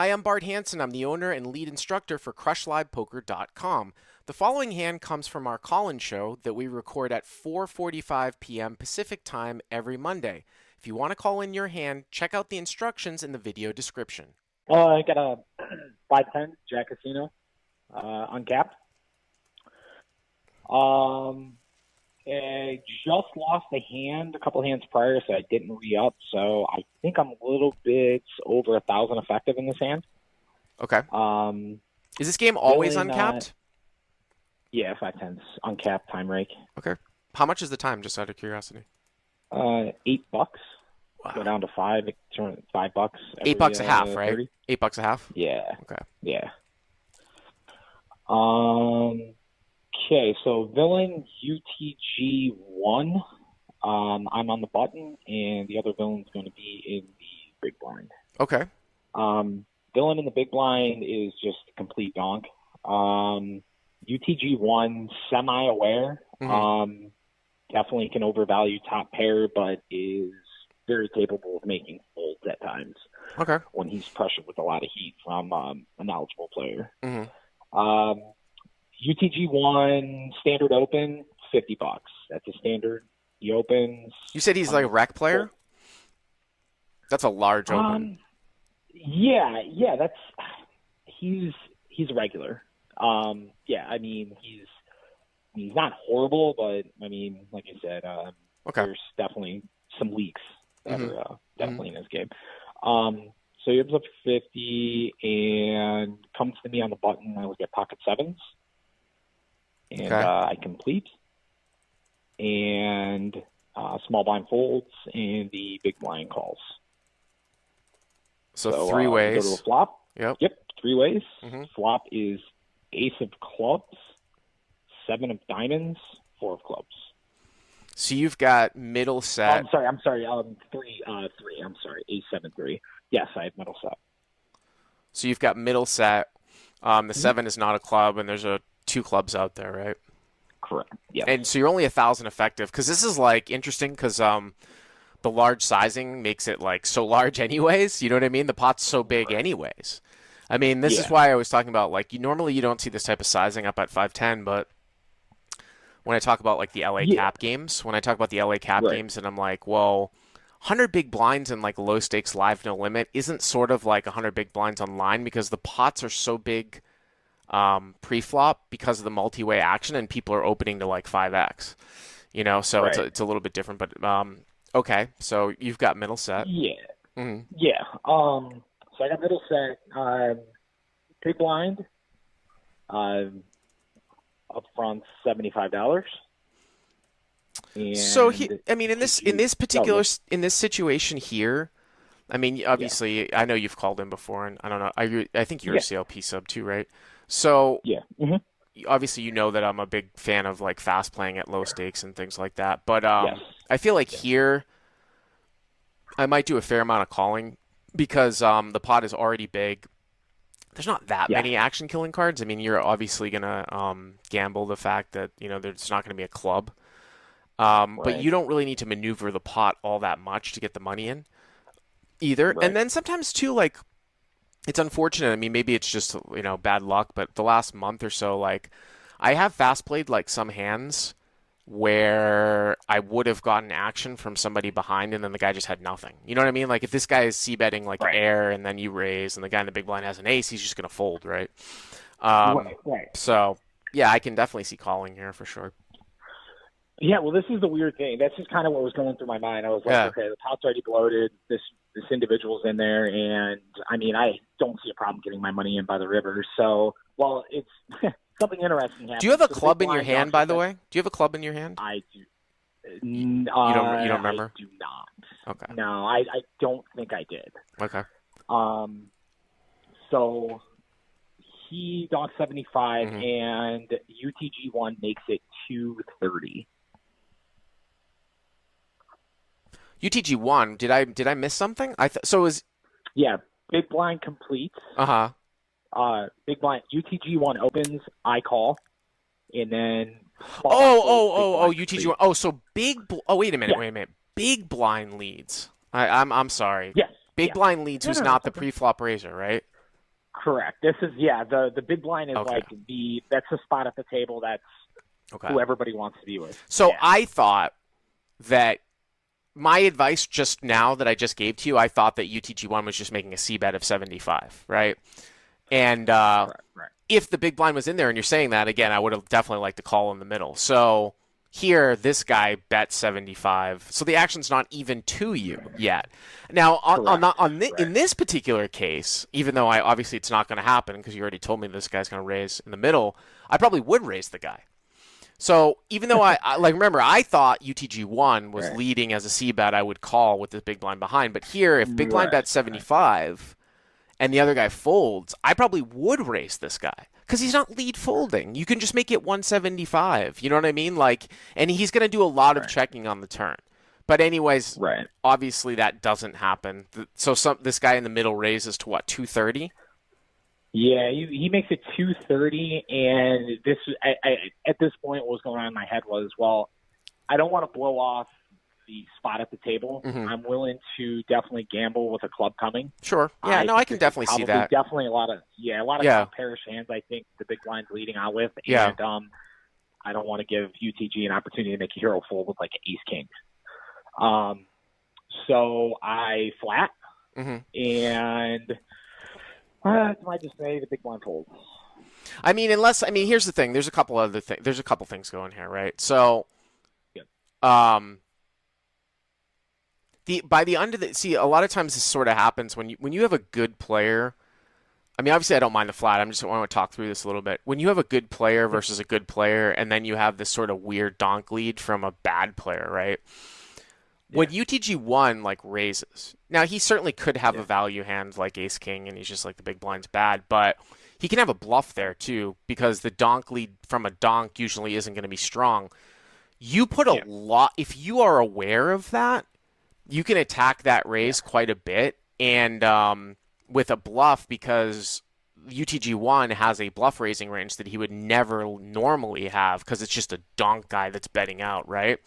Hi, I'm Bart Hanson. I'm the owner and lead instructor for CrushLivePoker.com. The following hand comes from our call-in show that we record at 4:45 p.m. Pacific Time every Monday. If you want to call in your hand, check out the instructions in the video description. I got a 5-10 Jack Casino, uncapped. I just lost a hand a couple hands prior, so I didn't re-up. So I think I'm a little bit over 1,000 effective in this hand. Okay. Is this game always Feeling, uncapped? Yeah, 5-10's uncapped time rake. Okay. How much is the time, just out of curiosity? $8. Wow. Go down to $5. $5. Every, $8 a half, right? 30. $8 a half? Yeah. Okay. Yeah. Okay, so villain UTG1. I'm on the button, and the other villain's going to be in the big blind. Okay. Villain in the big blind is just a complete donk. UTG1, semi-aware. Mm-hmm. Definitely can overvalue top pair, but is very capable of making folds at times. Okay. When he's pressured with a lot of heat from a knowledgeable player. Mm-hmm. UTG1 standard open, $50. That's a standard. He opens. You said he's like a rec player? That's a large open. Yeah, he's a regular. Yeah, I mean he's not horrible, but I mean, like I said, Okay. there's definitely some leaks that Mhm. are definitely in his game. So he opens up 50 and comes to me on the button. I look at pocket sevens. And Okay. I complete, and small blind folds, and the big blind calls. So three ways. Go to a flop. Yep. 3 ways. Mm-hmm. Flop is ace of clubs, 7 of diamonds, 4 of clubs. So you've got middle set. I'm sorry. 3. I'm sorry. Ace 7-3. Yes, I have middle set. So you've got middle set. The 7 is not a club, and there's 2 clubs out there, right? Correct. Yeah. And so you're only 1,000 effective, because this is like interesting, because the large sizing makes it like so large anyways. You know what I mean? The pot's so big anyways. I mean, this is why I was talking about, like, normally you don't see this type of sizing up at 5-10, but when I talk about like the LA cap games, games, and I'm like, well, 100 big blinds and like low stakes live no limit isn't sort of like 100 big blinds online, because the pots are so big pre-flop because of the multi-way action, and people are opening to like 5x, so Right. it's a little bit different, but okay, so you've got middle set. Yeah. Mm-hmm. Yeah. So I got middle set, big blind, up front $75. And So I mean, in this situation here, I mean, obviously, I know you've called in before, and I don't know, I think you're a CLP sub too, right? So yeah. Mm-hmm. Obviously, you know that I'm a big fan of like fast playing at low stakes and things like that, but Yes. I feel like here I might do a fair amount of calling, because the pot is already big. There's not that many action killing cards. I mean, you're obviously gonna gamble the fact that there's not going to be a club, but you don't really need to maneuver the pot all that much to get the money in either. Right. And then sometimes too, like, it's unfortunate. I mean, maybe it's just bad luck, but the last month or so, like, I have fast played like some hands where I would have gotten action from somebody behind, and then the guy just had nothing. You know what I mean? Like, if this guy is c-betting like air, and then you raise, and the guy in the big blind has an ace, he's just going to fold, right? Right. So, yeah, I can definitely see calling here for sure. Yeah, well, this is the weird thing. That's just kind of what was going through my mind. I was like, okay, the pot's already bloated. This individual's in there, and I mean, I don't see a problem getting my money in by the river. So, well, it's something interesting happened. Do you have a club in your hand, by the way? Do you have a club in your hand? I do. You don't remember? I do not. Okay. No, I don't think I did. Okay. So he dogs 75, and UTG1 makes it 230. UTG1, did I miss something? So is big blind completes. Big blind UTG1 opens, I call, and then UTG1. Oh, so wait a minute. Big blind leads. I'm sorry. Yes. Big blind leads who's not the pre-flop raiser, right? Correct. This is the big blind is Okay. like that's the spot at the table. That's Okay. who everybody wants to be with. So Yeah. I thought that my advice just now that I just gave to you, I thought that UTG1 was just making a C bet of 75, right? And Right. if the big blind was in there and you're saying that, again, I would have definitely liked to call in the middle. So here, this guy bet 75. So the action's not even to you yet. Now, in this particular case, even though obviously it's not going to happen because you already told me this guy's going to raise in the middle, I probably would raise the guy. So even though remember, I thought UTG1 was leading as a C bet, I would call with the big blind behind. But here, if big blind bets 75 and the other guy folds, I probably would raise this guy because he's not lead folding. You can just make it 175. You know what I mean? And he's going to do a lot of checking on the turn. But anyways, obviously that doesn't happen. So this guy in the middle raises to what, 230? Yeah, he makes it 230, and this at this point, what was going on in my head was, well, I don't want to blow off the spot at the table. Mm-hmm. I'm willing to definitely gamble with a club coming. Sure. Yeah, I can definitely see that. Definitely a lot of parish hands. I think the big blind's leading out with, and I don't want to give UTG an opportunity to make a hero fold with like an ace king. So I flat, and. To my dismay, the big blind folds. Here's the thing. There's a couple things going here, right? So, a lot of times this sort of happens when you have a good player. I mean, obviously I don't mind the flat. I want to talk through this a little bit. When you have a good player versus a good player, and then you have this sort of weird donk lead from a bad player, right? When UTG1 raises, now he certainly could have a value hand like Ace King, and he's just like the big blind's bad, but he can have a bluff there too because the donk lead from a donk usually isn't going to be strong. You put a lot, if you are aware of that, you can attack that raise quite a bit, and with a bluff because UTG1 has a bluff raising range that he would never normally have because it's just a donk guy that's betting out, right?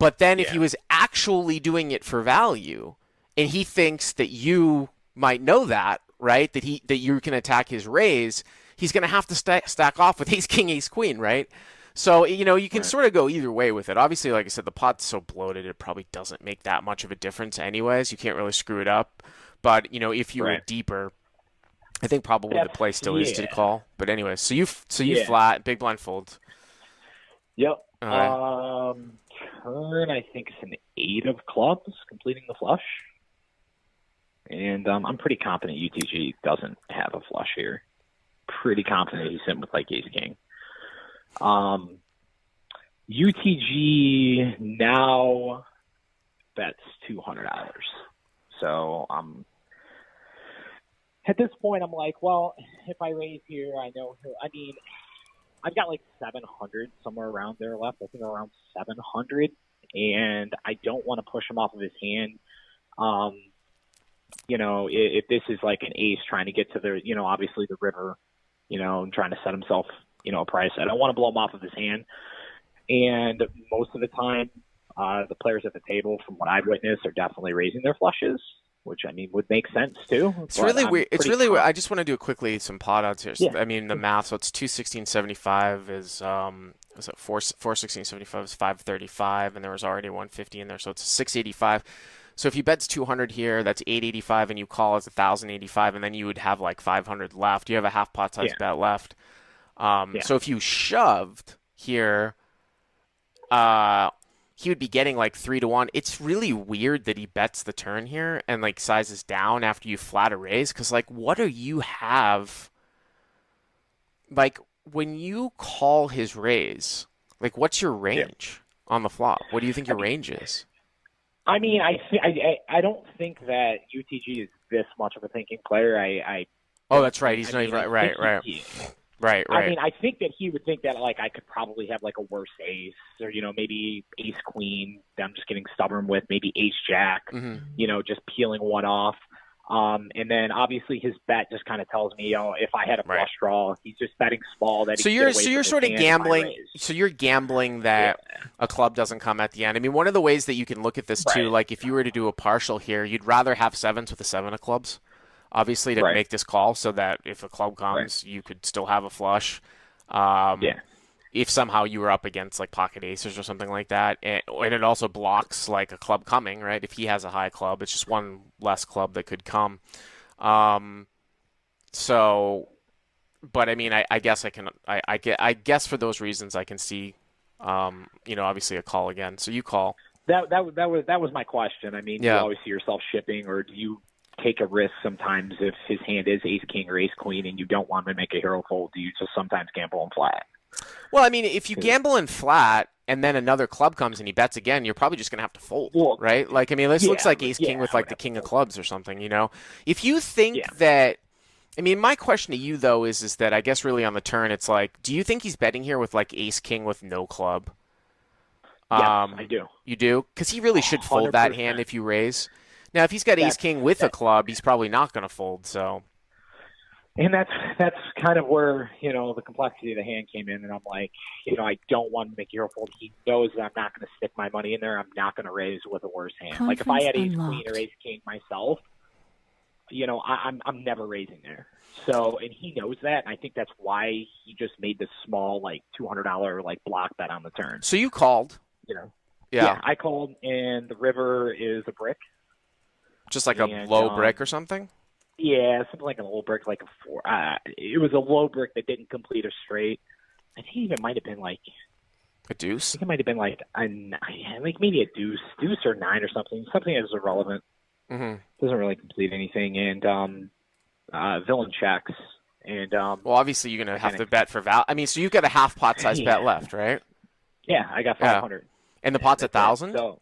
But then if he was actually doing it for value, and he thinks that you might know that, right, that you can attack his raise, he's going to have to stack off with ace king, ace queen, right? So, you can sort of go either way with it. Obviously, like I said, the pot's so bloated, it probably doesn't make that much of a difference anyways. You can't really screw it up. But, if you were deeper, I think probably the play still is to call. But anyways, so you flat, big blind fold. Yep. Turn, I think it's an 8 of clubs, completing the flush. And I'm pretty confident UTG doesn't have a flush here. Pretty confident he's sitting with ace king. UTG now bets $200. So at this point, I'm like, well, if I raise here, I know. I've got 700 somewhere around there left. I think around 700, and I don't want to push him off of his hand. If this is an ace trying to get to the, obviously the river, and trying to set himself, a price. I don't want to blow him off of his hand. And most of the time, the players at the table, from what I've witnessed, are definitely raising their flushes, which would make sense too. It's really weird. It's really weird. I just want to do quickly some pot odds here. Yeah. The math. So it's 216.75 is was it 416.75 is 535, and there was already 150 in there, so it's 685. So if you bet 200 here, that's 885, and you call it's 1,085, and then you would have 500 left. You have a half pot size bet left. So if you shoved here, he would be getting 3-1. It's really weird that he bets the turn here and sizes down after you flat a raise, because what do you have? When you call his raise, what's your range on the flop? What do you think your range is? I don't think that UTG is this much of a thinking player. That's right. He's not even right. Right. I think that he would think that I could probably have a worse ace, or maybe ace queen that I'm just getting stubborn with, maybe ace jack, just peeling one off. And then obviously his bet just kind of tells me, if I had a flush draw, he's just betting small. That so you're sort of gambling. So you're gambling that a club doesn't come at the end. One of the ways that you can look at this too, if you were to do a partial here, you'd rather have sevens with a 7 of clubs. obviously, to Right. make this call so that if a club Right. comes, you could still have a flush. Um, Yeah. if somehow you were up against like pocket aces or something like that, and it also blocks like a club coming, right? If he has a high club, it's just one less club that could come. Um, so, but I mean, I guess I can, I guess for those reasons, I can see, obviously a call again. So you call. That was my question. I mean, do you Yeah. always see yourself shipping, or do you take a risk sometimes if his hand is ace king or ace queen and you don't want him to make a hero fold? Do you just sometimes gamble on flat? Well, I mean, if you gamble in flat and then another club comes and he bets again, you're probably just going to have to fold, Well, right? Like, I mean, this looks yeah, like ace king yeah, with I would like the have to king of fold. clubs or something, you know? If you think Yeah. that, I mean, my question to you though is that I guess really on the turn, it's like, do you think he's betting here with like ace king with no club? Yes, I do. You do? Because he really should fold that hand 100%. if you raise. Now, if he's got ace That's king with a that, club, he's probably not going to fold, so. and that's kind of where the complexity of the hand came in, and I'm like, I don't want to make a hero fold. He knows that I'm not going to stick my money in there. I'm not going to raise with a worse hand. Like if I Conference had ace queen or unlocked. ace king myself, I'm never raising there. So, and he knows that, and I think that's why he just made this small like $200 like block bet on the turn. So you called. You know, Yeah. I called, and the river is a brick. Just like a And, low brick or something? Yeah, something like an old brick, like a four. It was a low brick that didn't complete a straight. I think it even might have been like, A I deuce? think it might have been like like maybe a deuce or nine or something that's irrelevant. Mm-hmm. Doesn't really complete anything, and villain checks, and Well, obviously you're gonna have kinda- to bet for val. I mean, so you've got a half pot size Yeah. bet left, right? yeah, I got 500. And the pot's That's it. 1,000. So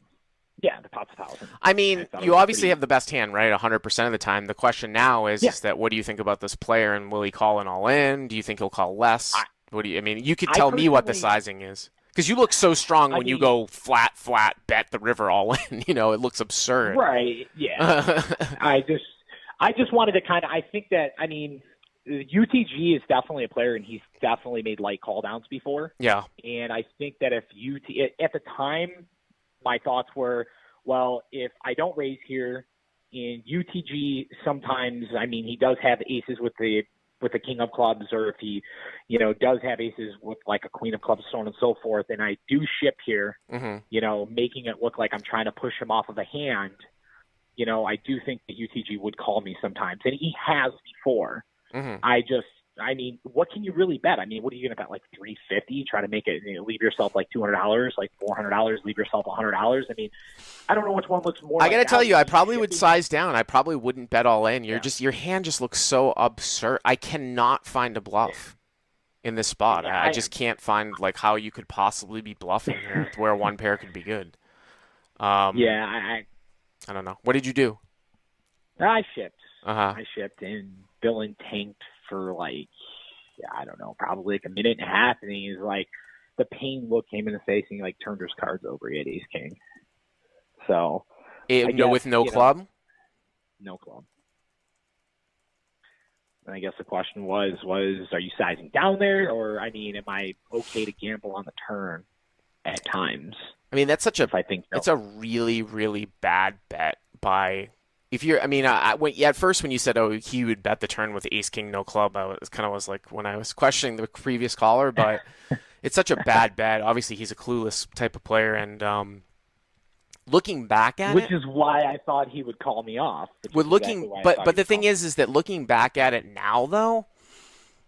yeah, the pot's 1,000. I I mean, thought it you was obviously pretty- have the best hand, right? 100% of the time. The question now is, Yeah. is that what do you think about this player, and will he call an all in? Do you think he'll call less? What do you? I mean, you could I tell me what the personally- sizing is because you look so strong I when you mean- go flat, bet the river all in. It looks absurd. Right? Yeah. I just wanted to kind of. I think that UTG is definitely a player, and he's definitely made light call downs before. Yeah. And I think that if at the time, my thoughts were, well, if I don't raise here, in UTG, sometimes he does have aces with the king of clubs, or if he, does have aces with like a queen of clubs, so on and so forth. And I do ship here, Mm-hmm. making it look like I'm trying to push him off of a hand. I do think that UTG would call me sometimes, and he has before. Mm-hmm. What can you really bet? What are you going to bet? Like $350? Try to make it, leave yourself like $200, like $400, leave yourself $100. I don't know which one looks more. I got to like tell value. you, I probably would size down. I probably wouldn't bet all in. Yeah. Your hand just looks so absurd. I cannot find a bluff in this spot. Yeah, I just can't find how you could possibly be bluffing here where one pair could be good. Yeah, I don't know. What did you do? I shipped. Uh-huh. I shipped, and Bill tanked for I don't know, probably like a minute and a half, and he's like, the pain look came in the face, and he turned his cards over. He had ace king. So With no club? No club. And I guess the question was, are you sizing down there, or am I okay to gamble on the turn at times? I mean, that's such a If I think so. it's a really, really bad bet by. If you're, at first when you said, "Oh, he would bet the turn with ace king no club," I was like when I was questioning the previous caller, but it's such a bad bet. Obviously, he's a clueless type of player, and looking back at which is why I thought he would call me off. but the thing is that looking back at it now, though,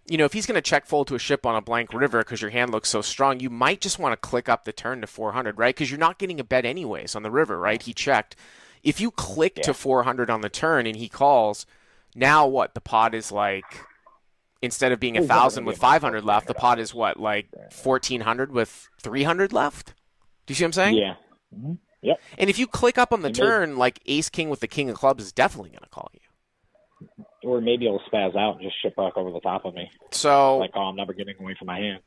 if he's going to check fold to a ship on a blank river because your hand looks so strong, you might just want to click up the turn to 400, right? Because you're not getting a bet anyways on the river, right? He checked. If you click to 400 on the turn and he calls, now what? The pot is instead of being 1,000 with 500 left, the pot is what, 1,400 with 300 left? Do you see what I'm saying? Yeah. Mm-hmm. Yep. And if you click up on the turn, ace king with the king of clubs is definitely going to call you. Or maybe he'll spaz out and just ship back over the top of me. So, I'm never getting away from my hand.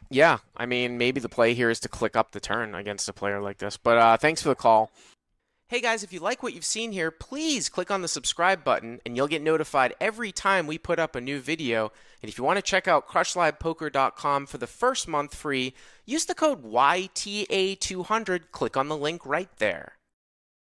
Yeah, maybe the play here is to click up the turn against a player like this. But thanks for the call. Hey guys, if you like what you've seen here, please click on the subscribe button and you'll get notified every time we put up a new video. And if you want to check out crushlivepoker.com for the first month free, use the code YTA200. Click on the link right there.